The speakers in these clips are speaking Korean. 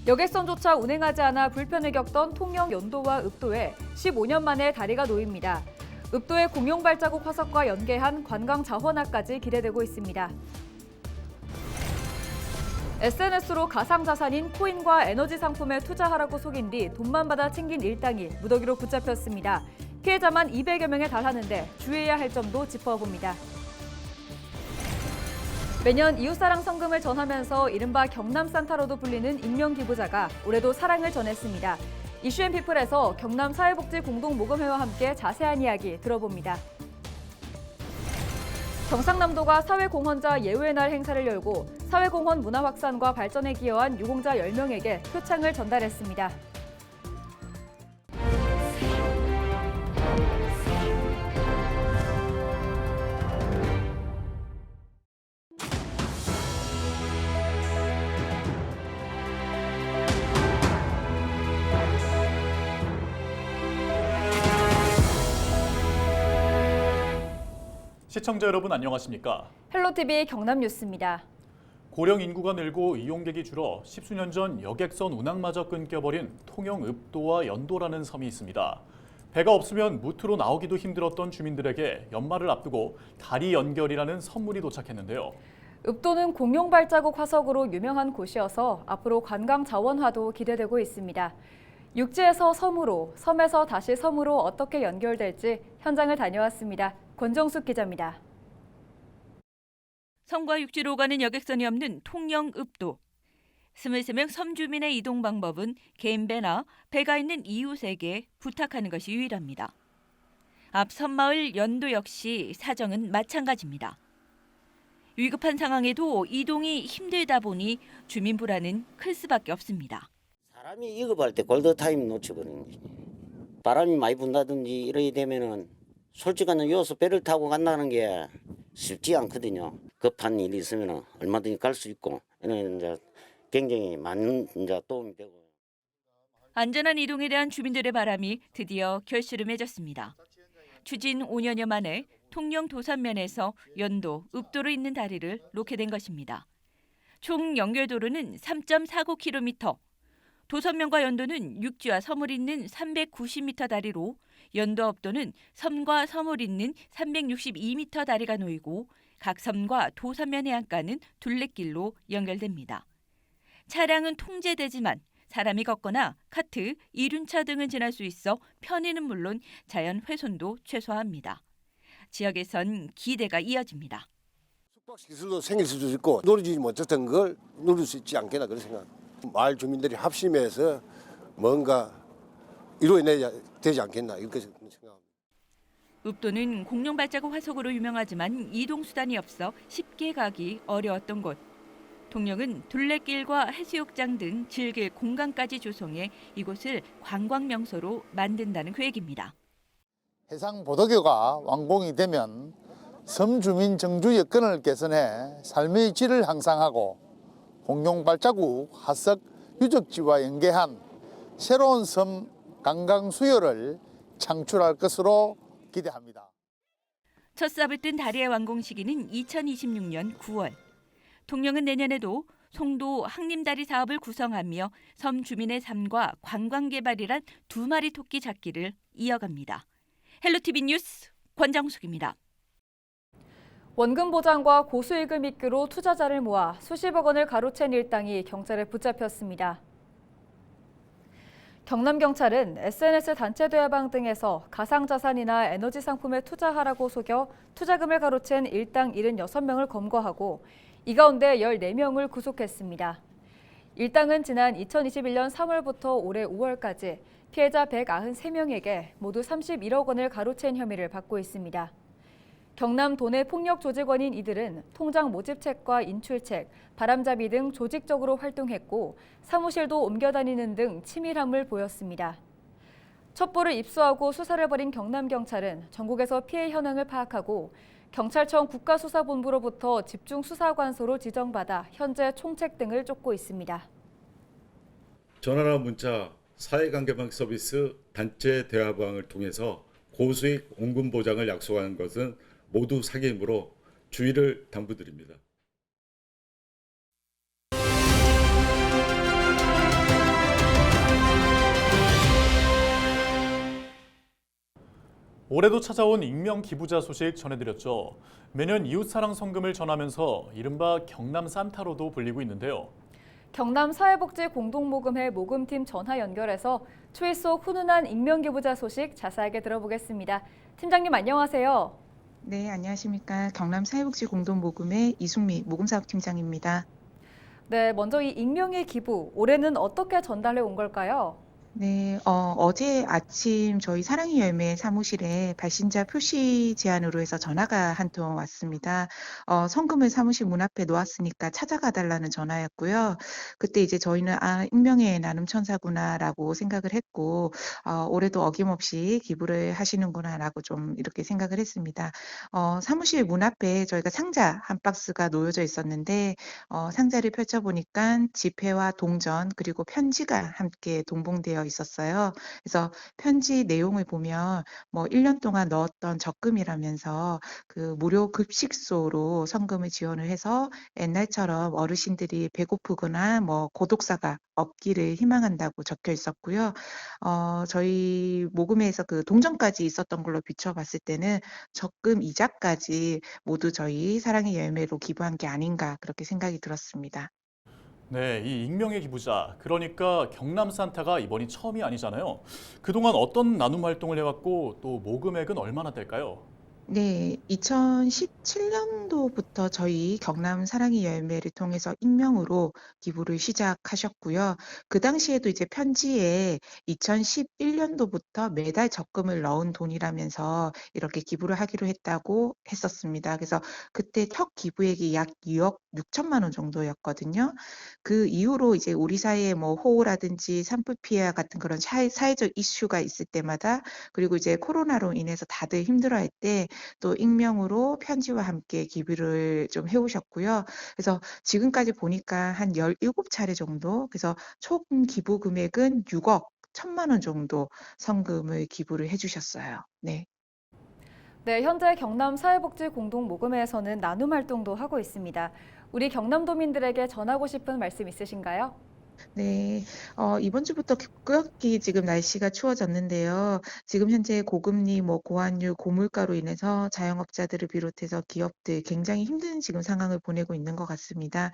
여객선조차 운행하지 않아 불편을 겪던 통영 연도와 읍도에 15년 만에 다리가 놓입니다. 읍도의 공룡 발자국 화석과 연계한 관광 자원화까지 기대되고 있습니다. SNS로 가상자산인 코인과 에너지 상품에 투자하라고 속인 뒤 돈만 받아 챙긴 일당이 무더기로 붙잡혔습니다. 피해자만 200여 명에 달하는데 주의해야 할 점도 짚어봅니다. 매년 이웃사랑 성금을 전하면서 이른바 경남 산타로도 불리는 익명기부자가 올해도 사랑을 전했습니다. 이슈앤피플에서 경남 사회복지공동모금회와 함께 자세한 이야기 들어봅니다. 경상남도가 사회공헌자 예우의 날 행사를 열고 사회공헌 문화 확산과 발전에 기여한 유공자 10명에게 표창을 전달했습니다. 시청자 여러분 안녕하십니까? 헬로티비 경남뉴스입니다. 고령 인구가 늘고 이용객이 줄어 십수년 전 여객선 운항마저 끊겨버린 통영 읍도와 연도라는 섬이 있습니다. 배가 없으면 무트로 나오기도 힘들었던 주민들에게 연말을 앞두고 다리 연결이라는 선물이 도착했는데요. 읍도는 공룡 발자국 화석으로 유명한 곳이어서 앞으로 관광 자원화도 기대되고 있습니다. 육지에서 섬으로, 섬에서 다시 섬으로 어떻게 연결될지 현장을 다녀왔습니다. 권정숙 기자입니다. 섬과 육지로 가는 여객선이 없는 통영 읍도. 23명 섬 주민의 이동 방법은 개인 배나 배가 있는 이웃에게 부탁하는 것이 유일합니다. 앞 섬마을 연도 역시 사정은 마찬가지입니다. 위급한 상황에도 이동이 힘들다 보니 주민 불안은 클 수밖에 없습니다. 사람이 위급할 때 골드타임 놓쳐버리는 거지. 바람이 많이 분다든지 이러게 되면은 솔직한 요소 배를 타고 간다는 게 쉽지 않거든요. 급한 일이 있으면 얼마든지 갈 수 있고 이는 이제 굉장히 많은 이제 도움이 되고. 안전한 이동에 대한 주민들의 바람이 드디어 결실을 맺었습니다. 추진 5년여 만에 통영 도산면에서 연도, 읍도로 잇는 다리를 놓게 된 것입니다. 총 연결도로는 3.49km, 도산면과 연도는 육지와 섬을 잇는 390m 다리로 연도 읍도는 섬과 섬을 잇는 362m 다리가 놓이고 각 섬과 도산면 해안가는 둘레길로 연결됩니다. 차량은 통제되지만 사람이 걷거나 카트, 이륜차 등은 지날 수 있어 편의는 물론 자연 훼손도 최소화합니다. 지역에선 기대가 이어집니다. 숙박 시설도 생길 수도 있고 누리지 못했던 걸 누릴 수 있지 않겠나 그런 생각. 마을 주민들이 합심해서 뭔가 이루어내야 되지 않겠나 이렇게 생각합니다. 읍도는 공룡 발자국 화석으로 유명하지만 이동 수단이 없어 쉽게 가기 어려웠던 곳. 통영은 둘레길과 해수욕장 등 즐길 공간까지 조성해 이곳을 관광 명소로 만든다는 계획입니다. 해상 보도교가 완공이 되면 섬 주민 정주 여건을 개선해 삶의 질을 향상하고 공룡 발자국 화석 유적지와 연계한 새로운 섬 관광 수요를 창출할 것으로 기대합니다. 첫 삽을 뜬 다리의 완공 시기는 2026년 9월. 통영은 내년에도 송도 항림다리 사업을 구성하며 섬 주민의 삶과 관광 개발이란 두 마리 토끼 잡기를 이어갑니다. 헬로티비 뉴스 권정숙입니다. 원금 보장과 고수익을 미끼로 투자자를 모아 수십억 원을 가로챈 일당이 경찰에 붙잡혔습니다. 경남경찰은 SNS 단체 대화방 등에서 가상자산이나 에너지 상품에 투자하라고 속여 투자금을 가로챈 일당 76명을 검거하고 이 가운데 14명을 구속했습니다. 일당은 지난 2021년 3월부터 올해 5월까지 피해자 193명에게 모두 31억 원을 가로챈 혐의를 받고 있습니다. 경남 도내 폭력 조직원인 이들은 통장 모집책과 인출책, 바람잡이 등 조직적으로 활동했고 사무실도 옮겨 다니는 등 치밀함을 보였습니다. 첩보를 입수하고 수사를 벌인 경남경찰은 전국에서 피해 현황을 파악하고 경찰청 국가수사본부로부터 집중수사관소로 지정받아 현재 총책 등을 쫓고 있습니다. 전화나 문자, 사회관계망 서비스, 단체 대화방을 통해서 고수익 원금 보장을 약속하는 것은 모두 사기이므로 주의를 당부드립니다. 올해도 찾아온 익명 기부자 소식 전해드렸죠. 매년 이웃사랑 성금을 전하면서 이른바 경남 산타로도 불리고 있는데요. 경남 사회복지 공동모금회 모금팀 전화 연결해서 추위 속 훈훈한 익명 기부자 소식 자세하게 들어보겠습니다. 팀장님 안녕하세요. 네, 안녕하십니까. 경남 사회복지 공동모금회 이숙미 모금사업팀장입니다. 네, 먼저 이 익명의 기부, 올해는 어떻게 전달해 온 걸까요? 네, 어제 아침 저희 사랑의 열매 사무실에 발신자 표시 제안으로 해서 전화가 한 통 왔습니다. 성금을 사무실 문 앞에 놓았으니까 찾아가 달라는 전화였고요. 그때 이제 저희는 익명의 나눔 천사구나라고 생각을 했고, 올해도 어김없이 기부를 하시는구나라고 좀 이렇게 생각을 했습니다. 사무실 문 앞에 저희가 상자 한 박스가 놓여져 있었는데, 상자를 펼쳐보니까 지폐와 동전 그리고 편지가 함께 동봉되어 있었어요. 그래서 편지 내용을 보면 뭐 1년 동안 넣었던 적금이라면서 그 무료 급식소로 성금을 지원을 해서 옛날처럼 어르신들이 배고프거나 뭐 고독사가 없기를 희망한다고 적혀 있었고요. 저희 모금회에서 그 동전까지 있었던 걸로 비춰봤을 때는 적금 이자까지 모두 저희 사랑의 열매로 기부한 게 아닌가 그렇게 생각이 들었습니다. 네, 이 익명의 기부자, 그러니까 경남 산타가 이번이 처음이 아니잖아요. 그동안 어떤 나눔 활동을 해왔고 또 모금액은 얼마나 될까요? 네, 2017년도부터 저희 경남 사랑의 열매를 통해서 익명으로 기부를 시작하셨고요. 그 당시에도 이제 편지에 2011년도부터 매달 적금을 넣은 돈이라면서 이렇게 기부를 하기로 했다고 했었습니다. 그래서 그때 첫 기부액이 약 2억 6천만 원 정도였거든요. 그 이후로 이제 우리 사회에 뭐 호우라든지 산불 피해 같은 그런 사회적 이슈가 있을 때마다 그리고 이제 코로나로 인해서 다들 힘들어할 때 또 익명으로 편지와 함께 기부를 좀 해오셨고요. 그래서 지금까지 보니까 한 17차례 정도, 그래서 총 기부 금액은 6억 1천만 원 정도 성금을 기부를 해주셨어요. 네. 네, 현재 경남 사회복지 공동모금회에서는 나눔 활동도 하고 있습니다. 우리 경남도민들에게 전하고 싶은 말씀 있으신가요? 네, 이번 주부터 급격히 지금 날씨가 추워졌는데요. 지금 현재 고금리, 뭐 고환율, 고물가로 인해서 자영업자들을 비롯해서 기업들 굉장히 힘든 지금 상황을 보내고 있는 것 같습니다.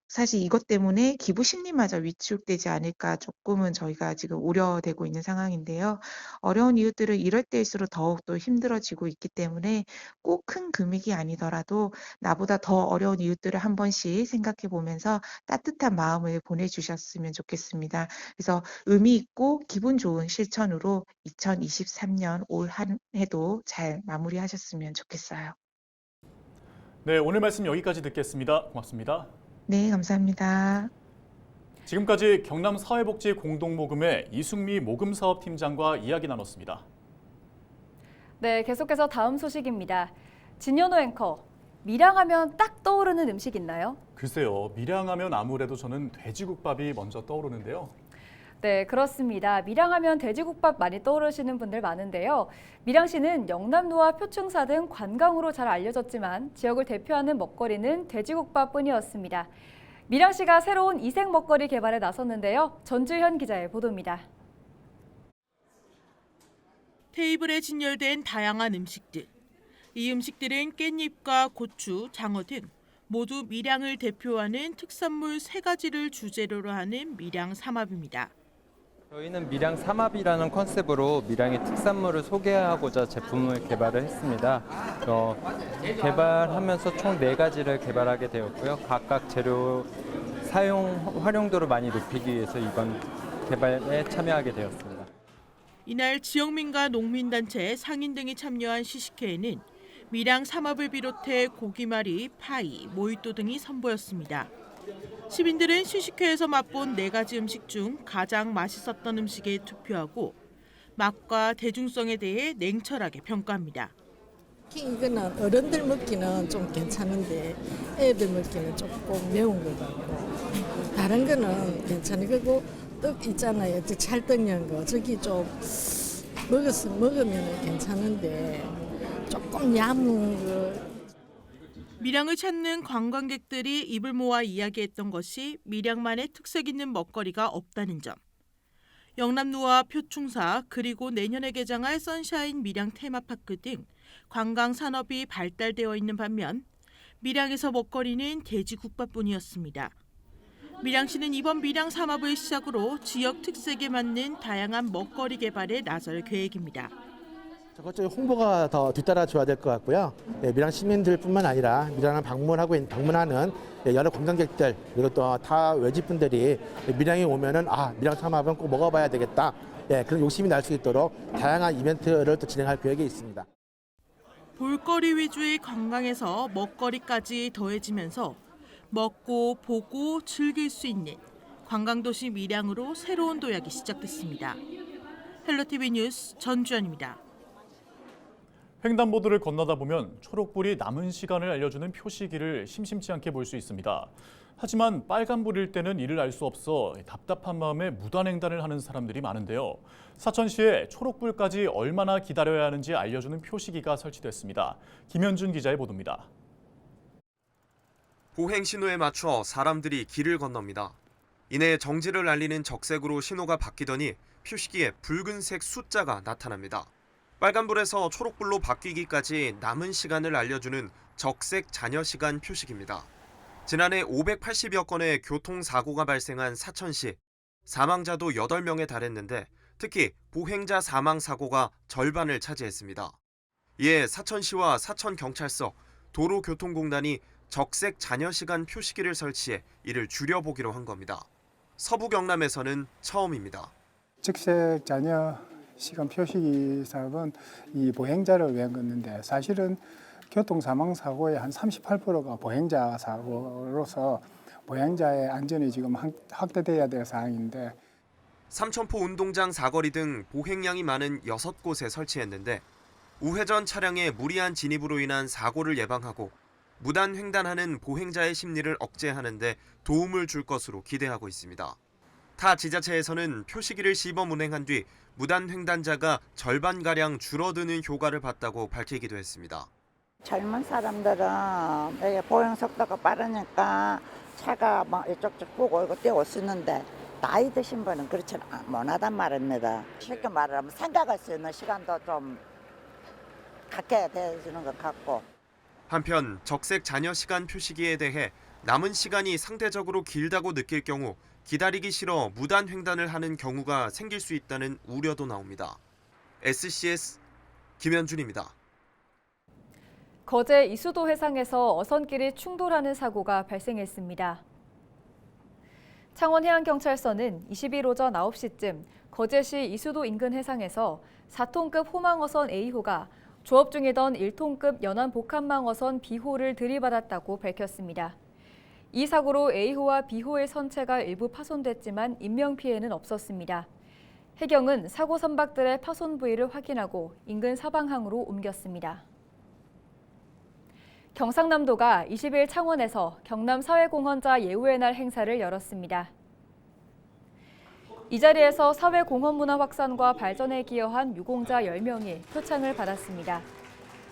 사실 이것 때문에 기부 심리마저 위축되지 않을까 조금은 저희가 지금 우려되고 있는 상황인데요. 어려운 이웃들은 이럴 때일수록 더욱더 힘들어지고 있기 때문에 꼭 큰 금액이 아니더라도 나보다 더 어려운 이웃들을 한 번씩 생각해 보면서 따뜻한 마음을 보내주셨으면 좋겠습니다. 그래서 의미 있고 기분 좋은 실천으로 2023년 올 한 해도 잘 마무리하셨으면 좋겠어요. 네, 오늘 말씀 여기까지 듣겠습니다. 고맙습니다. 네, 감사합니다. 지금까지 경남 사회복지 공동모금회 이숙미 모금사업팀장과 이야기 나눴습니다. 네, 계속해서 다음 소식입니다. 진현호 앵커, 밀양하면 딱 떠오르는 음식 있나요? 글쎄요, 밀양하면 아무래도 저는 돼지국밥이 먼저 떠오르는데요. 네, 그렇습니다. 밀양하면 돼지국밥 많이 떠오르시는 분들 많은데요. 밀양시는 영남로와 표충사 등 관광으로 잘 알려졌지만 지역을 대표하는 먹거리는 돼지국밥뿐이었습니다. 밀양시가 새로운 이색 먹거리 개발에 나섰는데요. 전주현 기자의 보도입니다. 테이블에 진열된 다양한 음식들. 이 음식들은 깻잎과 고추, 장어 등 모두 밀양을 대표하는 특산물 3가지를 주재료로 하는 밀양 삼합입니다. 저희는 밀양 삼합이라는 컨셉으로 밀양의 특산물을 소개하고자 제품을 개발을 했습니다. 개발하면서 총 4가지를 개발하게 되었고요. 각각 재료 활용도를 많이 높이기 위해서 이번 개발에 참여하게 되었습니다. 이날 지역민과 농민단체, 상인 등이 참여한 시식회에는 밀양 삼합을 비롯해 고기말이, 파이, 모히또 등이 선보였습니다. 시민들은 시식회에서 맛본 4가지 음식 중 가장 맛있었던 음식에 투표하고 맛과 대중성에 대해 냉철하게 평가합니다. 이거는 어른들 먹기는 좀 괜찮은데 애들 먹기는 조금 매운 것 같고 다른 거는 괜찮은 거고 떡 있잖아요. 찰떡연 거 저기 좀 먹으면 괜찮은데 조금 얇은 거. 밀양을 찾는 관광객들이 입을 모아 이야기했던 것이 밀양만의 특색 있는 먹거리가 없다는 점. 영남루와 표충사 그리고 내년에 개장할 선샤인 밀양 테마파크 등 관광 산업이 발달되어 있는 반면 밀양에서 먹거리는 돼지국밥뿐이었습니다. 밀양시는 이번 밀양 삼합을 시작으로 지역 특색에 맞는 다양한 먹거리 개발에 나설 계획입니다. 저것저것 홍보가 더 뒤따라줘야 될 것 같고요. 밀양 시민들뿐만 아니라 밀양을 방문하는 여러 관광객들 그리고 또 타 외지분들이 밀양에 오면은 밀양 삼합은 꼭 먹어봐야 되겠다. 그런 욕심이 날 수 있도록 다양한 이벤트를 또 진행할 계획이 있습니다. 볼거리 위주의 관광에서 먹거리까지 더해지면서 먹고 보고 즐길 수 있는 관광도시 밀양으로 새로운 도약이 시작됐습니다. 헬로티비 뉴스 전주연입니다. 횡단보도를 건너다 보면 초록불이 남은 시간을 알려주는 표시기를 심심치 않게 볼 수 있습니다. 하지만 빨간불일 때는 이를 알 수 없어 답답한 마음에 무단횡단을 하는 사람들이 많은데요. 사천시에 초록불까지 얼마나 기다려야 하는지 알려주는 표시기가 설치됐습니다. 김현준 기자의 보도입니다. 보행 신호에 맞춰 사람들이 길을 건넙니다. 이내 정지를 알리는 적색으로 신호가 바뀌더니 표시기에 붉은색 숫자가 나타납니다. 빨간불에서 초록불로 바뀌기까지 남은 시간을 알려주는 적색 잔여 시간 표식입니다. 지난해 580여 건의 교통사고가 발생한 사천시. 사망자도 8명에 달했는데 특히 보행자 사망 사고가 절반을 차지했습니다. 이에 사천시와 사천경찰서, 도로교통공단이 적색 잔여 시간 표시기를 설치해 이를 줄여보기로 한 겁니다. 서부 경남에서는 처음입니다. 적색 잔여 시간 표시기 사업은 이 보행자를 위한 건데 사실은 교통 사망 사고의 한 38%가 보행자 사고로서 보행자의 안전이 지금 확대돼야 될 사항인데 삼천포 운동장 사거리 등 보행량이 많은 6곳에 설치했는데 우회전 차량의 무리한 진입으로 인한 사고를 예방하고 무단 횡단하는 보행자의 심리를 억제하는 데 도움을 줄 것으로 기대하고 있습니다. 타 지자체에서는 표시기를 시범 운행한 뒤 무단 횡단자가 절반가량 줄어드는 효과를 봤다고 밝히기도 했습니다. 젊은 사람들은 이게 보행 속도가 빠르니까 차가 막 이쪽저쪽 보고 이거 떼올 수 있는데 나이 드신 분은 그렇지 못하단 말입니다. 쉽게 말하면 생각할 수 있는 시간도 좀 갖게 되는 것 같고. 한편 적색 잔여 시간 표시기에 대해 남은 시간이 상대적으로 길다고 느낄 경우 기다리기 싫어 무단 횡단을 하는 경우가 생길 수 있다는 우려도 나옵니다. SCS 김현준입니다. 거제 이수도 해상에서 어선끼리 충돌하는 사고가 발생했습니다. 창원해양경찰서는 20일 오전 9시쯤 거제시 이수도 인근 해상에서 4톤급 호망어선 A호가 조업 중이던 1톤급 연안복합망어선 B호를 들이받았다고 밝혔습니다. 이 사고로 A호와 B호의 선체가 일부 파손됐지만 인명피해는 없었습니다. 해경은 사고 선박들의 파손 부위를 확인하고 인근 사방항으로 옮겼습니다. 경상남도가 20일 창원에서 경남 사회공헌자 예우의 날 행사를 열었습니다. 이 자리에서 사회공헌 문화 확산과 발전에 기여한 유공자 10명이 표창을 받았습니다.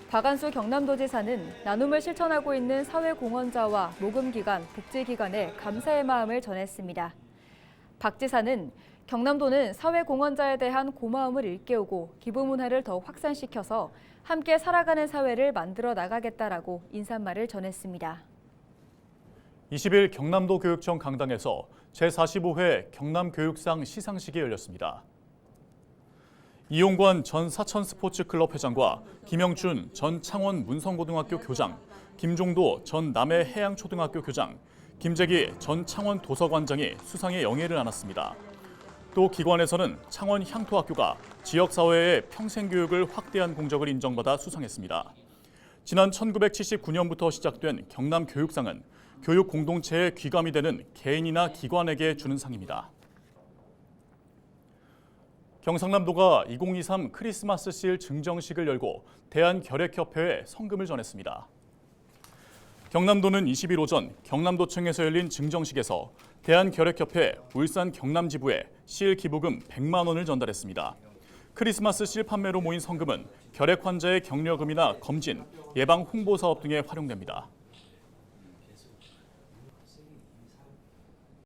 박안수 경남도지사는 나눔을 실천하고 있는 사회공헌자와 모금기관, 복지기관에 감사의 마음을 전했습니다. 박 지사는 경남도는 사회공헌자에 대한 고마움을 일깨우고 기부 문화를 더욱 확산시켜서 함께 살아가는 사회를 만들어 나가겠다라고 인사말을 전했습니다. 20일 경남도 교육청 강당에서 제45회 경남교육상 시상식이 열렸습니다. 이용관 전 사천스포츠클럽 회장과 김영춘 전 창원 문성고등학교 교장, 김종도 전 남해해양초등학교 교장, 김재기 전 창원 도서관장이 수상의 영예를 안았습니다. 또 기관에서는 창원 향토학교가 지역사회의 평생교육을 확대한 공적을 인정받아 수상했습니다. 지난 1979년부터 시작된 경남교육상은 교육 공동체의 귀감이 되는 개인이나 기관에게 주는 상입니다. 경상남도가 2023 크리스마스 실 증정식을 열고 대한결핵협회에 성금을 전했습니다. 경남도는 20일 오전 경남도청에서 열린 증정식에서 대한결핵협회 울산 경남지부에 실 기부금 100만 원을 전달했습니다. 크리스마스 실 판매로 모인 성금은 결핵 환자의 격려금이나 검진, 예방 홍보 사업 등에 활용됩니다.